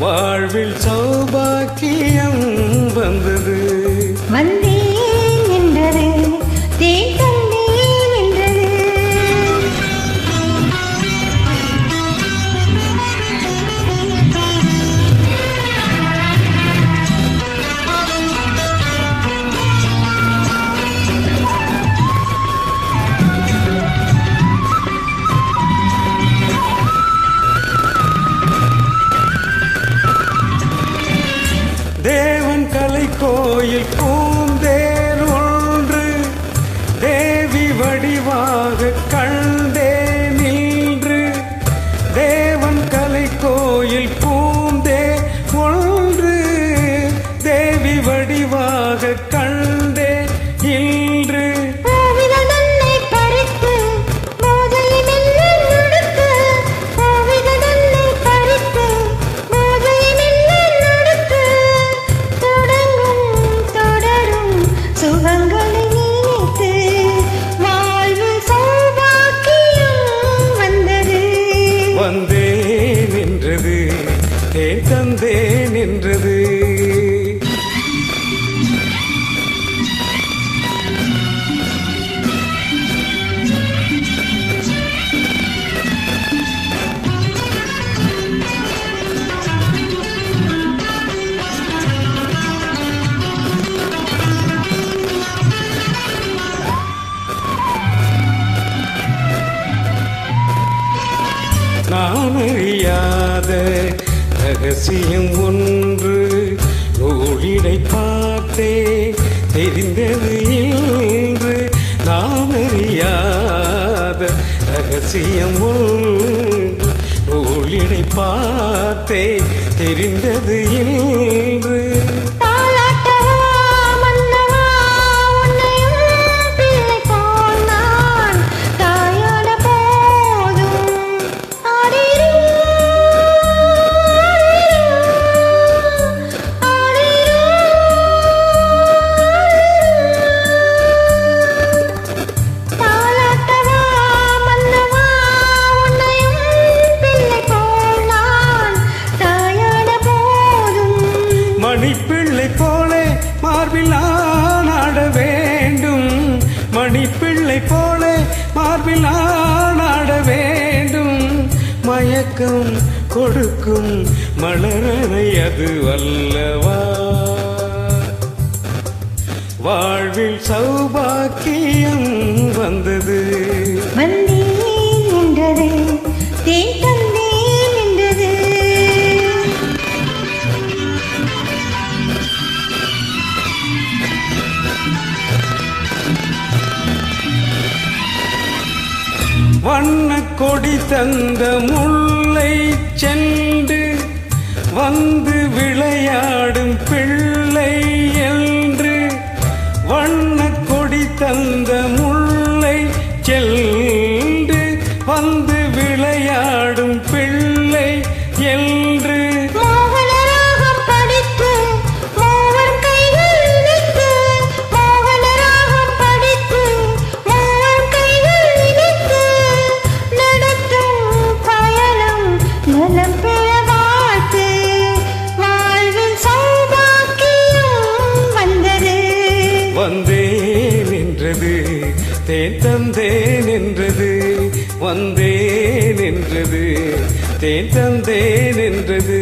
வாழ்வில் சௌபாக்கியம் வந்தது. வந்தேன் என்றது தேன் தந்தேன் என்றது. தேவன் கலை கோயில் பூந்தேர் ஒன்று தேவி வடிவாக கண்டே நின்று. தேவன் கலை கோயில் பூந்தேர் ஒன்று தேவி வடிவாக கண்டே நின்று. வந்தேன் என்றது தேன் தந்தேன் என்றது. நான் அறியாத ரகசியம் ஒன்று நூலிடை பார்த்தே தெரிந்தது இன்று. நான் அறியாத ரகசியம் ஒன்று நூலிடை பார்த்தே தெரிந்தது இன்று. மணிப்பிள்ளை போலே மார்பில் ஆட வேண்டும். மணிப்பிள்ளை போலே மார்பில் ஆட வேண்டும். மயக்கம் கொடுக்கும் மலரனை அது அல்லவா. வாழ்வில் சௌபாக்கியம் வந்தது. வந்தேன் என்றது தேன் தந்தேன் என்றது. வண்ண கொடி தந்த முல்லை சென்று வந்து விளையாடும் பிள்ளை என்று. வண்ண கொடி தந்த முல்லை சென்று வந்து விளையாடும் பிள்ளை என்று. வந்தேன் என்றது தேன் தந்தேன் என்றது. வந்தேன் என்றது தேன் தந்தேன் என்றது.